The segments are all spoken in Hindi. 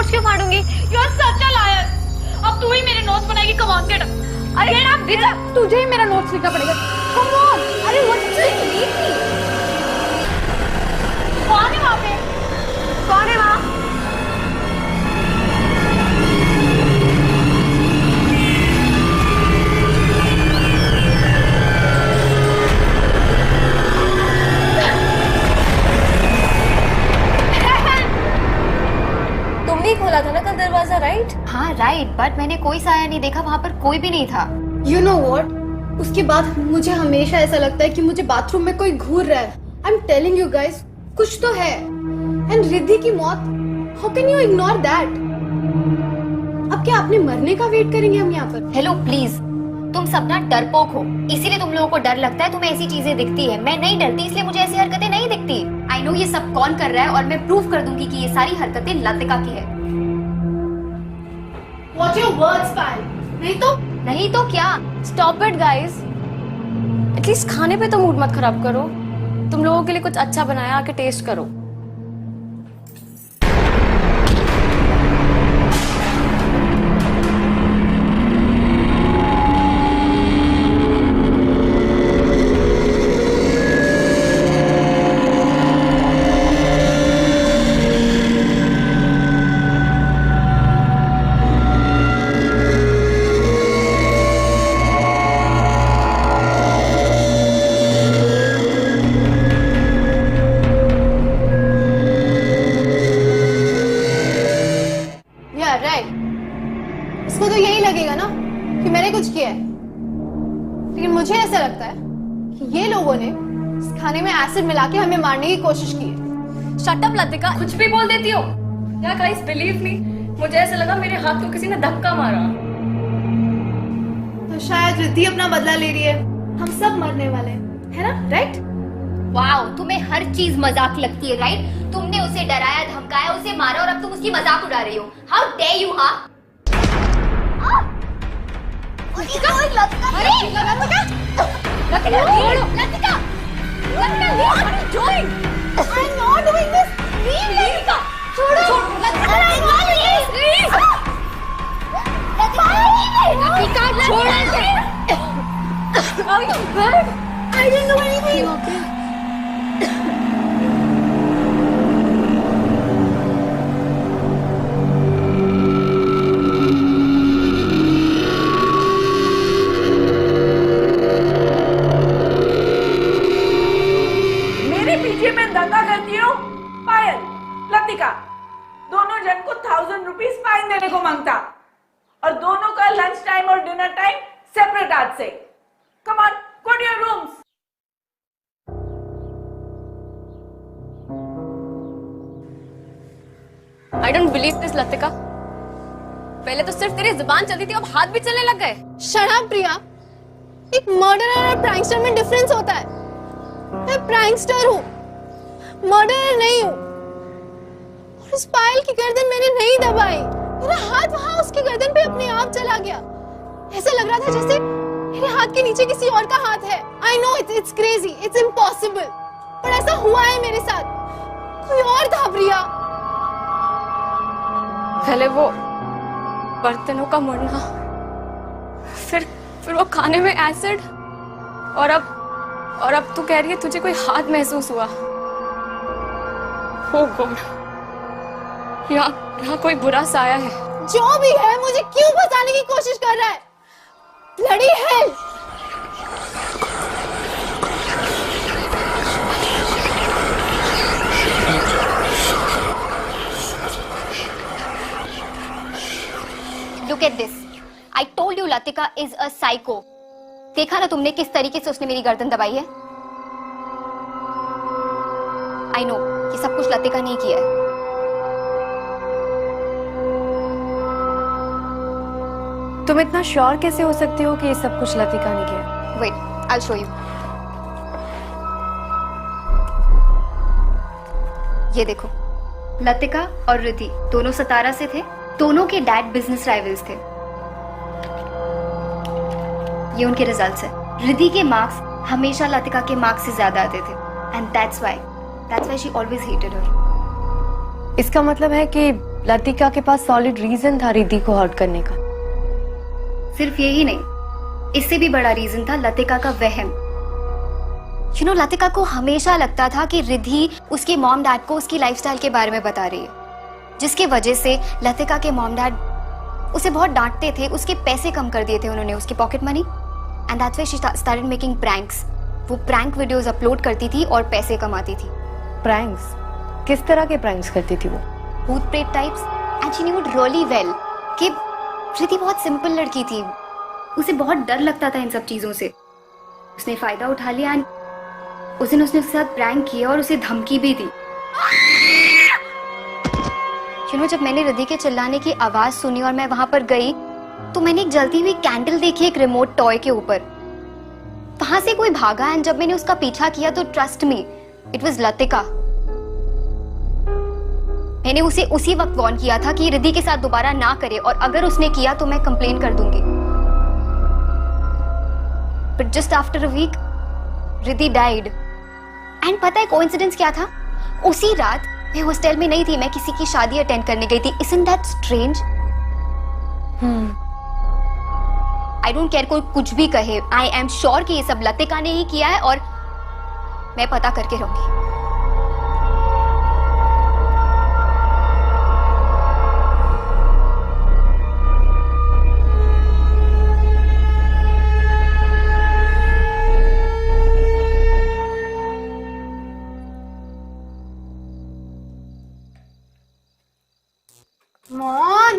नोट्स क्यों फाड़ूंगी? You are such a liar. अब तू ही मेरे नोट्स बनाएगी। Come on get up. अरे गेट अप बेटा, तुझे ही मेरा नोट्स लिखना पड़ेगा। Come on. अरे व्हाट इज इट? कौन है वहां पे? कौन है वहां? तुमने ही खोला था ना कल दरवाजा, राइट? हाँ राइट, बट मैंने कोई साया नहीं देखा, वहां पर कोई भी नहीं था। You know what? उसके बाद मुझे हमेशा ऐसा लगता है कि मुझे बाथरूम में कोई घूर रहा है। I'm telling you guys, कुछ तो है। And रिद्धि की मौत, how can you ignore that? अब क्या आपने मरने का वेट करेंगे हम यहाँ पर? हेलो प्लीज, तुम सब ना डरपोक हो, इसीलिए तुम लोगों को डर लगता है, तुम्हें ऐसी चीजें दिखती है। मैं नहीं डरती, इसलिए मुझे ऐसी हरकतें नहीं दिखती। आई नो ये सब कौन कर रहा है और मैं प्रूफ कर दूंगी कि ये सारी हरकतें लतिका की है। Watch your words, pal. नहीं तो क्या? Stop it guys. एटलीस्ट खाने पे तो मूड मत खराब करो। तुम लोगों के लिए कुछ अच्छा बनाया, आके टेस्ट करो। इसको तो यही लगेगा ना कि मैंने कुछ किया है, लेकिन मुझे ऐसा लगता है कि ये लोगों ने इस खाने में एसिड मिला के हमें मारने की कोशिश की है। शट अप लतिका, कुछ भी बोल देती हो। या गाइस बिलीव मी, मुझे ऐसा लगा मेरे हाथ को किसी ने धक्का मारा। तो शायद रिद्धि अपना बदला ले रही है। हम सब मरने वाले हैं, है ना? राइट? वाओ, तुम्हें हर चीज मजाक लगती है, राइट? तुमने उसे डराया, धमकाया, उसे मारा और अब तुम उसकी मजाक उड़ा रही हो। How dare you! हाँ लतिका, अरे Latika, Latika, Latika, what are you doing? I'm not doing this. Leave Latika, छोड़ो, लतिका, please. लतिका, छोड़ो इसे. Are you bad? I didn't do anything. Okay. Latika दोनों जन को 1000 रुपीज फाइन देने को मांगता और दोनों का लंच टाइम और डिनर टाइम सेपरेट आज से। Come on, go to your rooms. I don't believe this Latika. पहले तो सिर्फ तेरी जुबान चलती थी, अब हाथ भी चलने लग गए। शट अप प्रिया। एक मर्डरर और प्रैंकस्टर में डिफरेंस होता है। मैं प्रैंकस्टर हूँ, मर्डरर नहीं हूँ। उस पायल की गर्दन मैंने नहीं दबाई, मेरा हाथ वहां उसकी गर्दन पे अपने आप चला गया। ऐसा लग रहा था जैसे मेरे हाथ के नीचे किसी और का हाथ है। I know it's crazy, it's impossible, पर ऐसा हुआ है मेरे साथ। कोई और था प्रिया। पहले वो बर्तनों का मरना, फिर वो खाने में एसिड, और अब तू कह रही है तुझे कोई हाथ महसूस हुआ। ओ गॉड, यहाँ कोई बुरा साया है। जो भी है, मुझे क्यों फंसाने की कोशिश कर रहा है? Bloody hell! Look at this. I told you Latika is a psycho. देखा ना तुमने किस तरीके से उसने मेरी गर्दन दबाई है? I know, ये सब कुछ लतिका ने किया है। तुम इतना श्योर कैसे हो सकती हो कि ये सब कुछ लतिका ने किया? Wait, I'll show you. ये देखो, लतिका और रिद्धि दोनों सतारा से थे। दोनों के डैड बिजनेस राइवल्स थे। ये उनके रिजल्ट्स है। रिद्धि के मार्क्स हमेशा लतिका के मार्क्स से ज्यादा आते थे, and that's why she always hated her. इसका मतलब है कि लतिका के पास सॉलिड रीजन था रिद्धि को हर्ट करने का। सिर्फ यही नहीं, इससे भी बड़ा रीजन था लतिका का वहम। यू नो, लतिका को हमेशा लगता था कि रिद्धि उसके मॉम डैड को उसकी लाइफस्टाइल के बारे में बता रही है, जिसकी वजह से लतिका के मॉम डैड उसे बहुत डांटते थे। उसके पैसे कम कर दिए थे उन्होंने, उसकी pocket money, and that's why she started making pranks. वो प्रैंक वीडियोस अपलोड करती थी और पैसे कमाती थी। प्रैंक्स? किस तरह के प्रैंक्स करती थी वो? भूत प्रेत types, and she knew it really well कि रिद्धि बहुत सिंपल लड़की थी, उसे बहुत डर लगता था इन सब चीजों से। उसने फायदा उठा लिया एंड उस दिन उसने उसके साथ प्रैंक किया और उसे धमकी भी दी। यू नो, जब मैंने रिद्धि के चिल्लाने की आवाज सुनी और मैं वहां पर गई तो मैंने एक जलती हुई कैंडल देखी एक रिमोट टॉय के ऊपर। वहां से कोई भागा एंड जब मैंने उसका पीछा किया तो trust me, it was Latika. मैंने उसे उसी वक्त वार्न किया था कि रिद्धि के साथ दोबारा ना करे और अगर उसने किया तो मैं कंप्लेन कर दूंगी। But just after a week Riddhi died. And पता है कोइंसिडेंस क्या था? उसी रात मैं हॉस्टल में नहीं थी, मैं किसी की शादी अटेंड करने गई थी। Isn't that strange? I don't care कोई कुछ भी कहे, आई एम श्योर कि ये सब लतिका ने ही किया है और मैं पता करके रहूंगी। मॉम,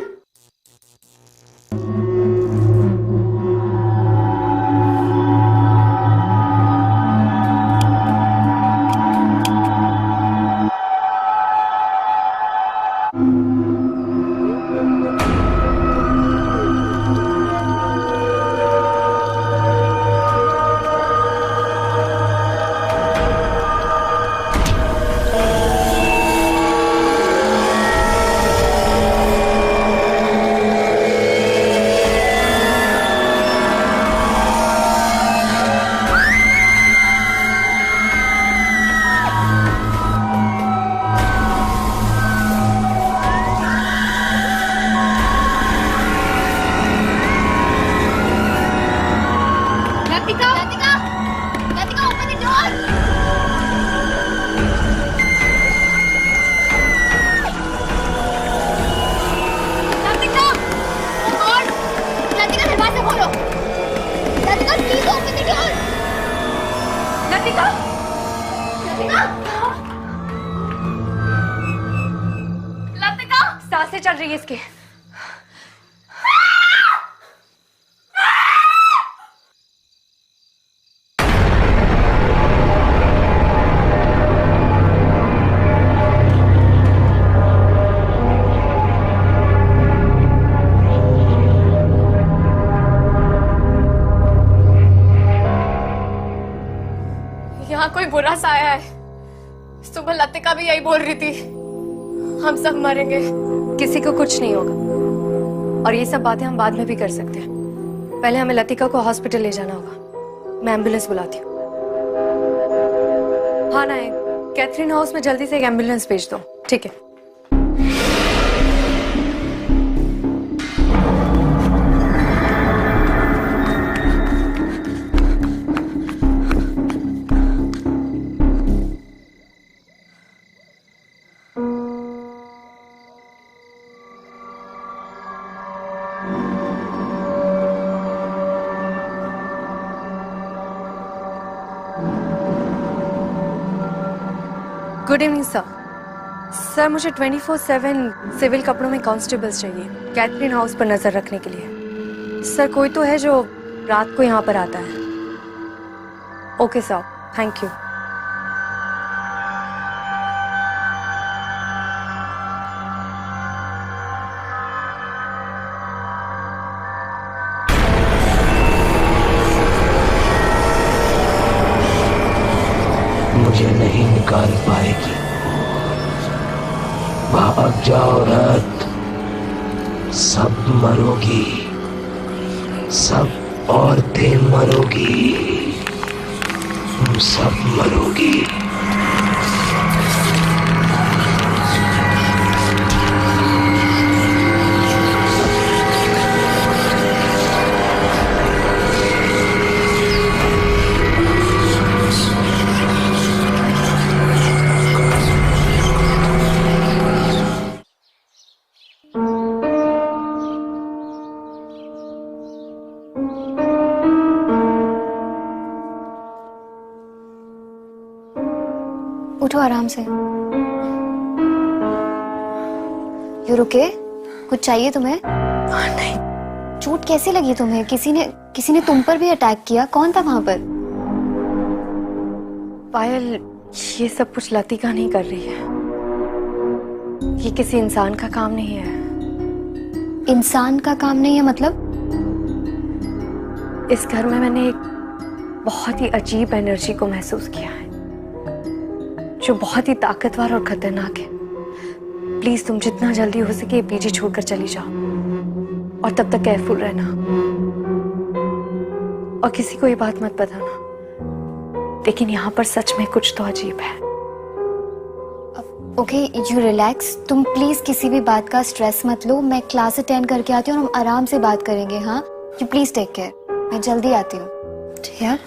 सांसें चल रही है इसके। यहाँ कोई बुरा साया है। सुबह लतिका भी यही बोल रही थी, हम सब मरेंगे, किसी को कुछ नहीं होगा। और ये सब बातें हम बाद में भी कर सकते हैं। पहले हमें लतिका को हॉस्पिटल ले जाना होगा। मैं एम्बुलेंस बुलाती हूँ। हाँ नायक, कैथरीन हाउस में जल्दी से एक एम्बुलेंस भेज दो। ठीक है। Good evening sir. सर मुझे 24/7 सिविल कपड़ों में कांस्टेबल्स चाहिए कैथरीन हाउस पर नजर रखने के लिए। सर कोई तो है जो रात को यहाँ पर आता है। Okay sir, thank you. मुझे नहीं निकाल पाएगी। भाग जाओ रात, सब मरोगी, सब औरतें मरोगी, तुम सब मरोगी। बैठो आराम से। यू रुके? कुछ चाहिए तुम्हें? नहीं। चोट कैसे लगी तुम्हें? किसी ने तुम पर भी अटैक किया? कौन था वहां पर? पायल, ये सब कुछ लतिका नहीं कर रही है। ये किसी इंसान का काम नहीं है। इंसान का काम नहीं है मतलब? इस घर में मैंने एक बहुत ही अजीब एनर्जी को महसूस किया है, जो बहुत ही ताकतवर और खतरनाक है। प्लीज तुम जितना जल्दी हो सके पीछे छोड़कर चली जाओ, और तब तक केयरफुल रहना, और किसी को ये बात मत बताना। लेकिन यहाँ पर सच में कुछ तो अजीब है। Okay, you relax. तुम प्लीज किसी भी बात का स्ट्रेस मत लो। मैं क्लास अटेंड करके आती हूँ और हम आराम से बात करेंगे। हाँ, यू प्लीज टेक केयर। मैं जल्दी आती हूँ। ठीक है?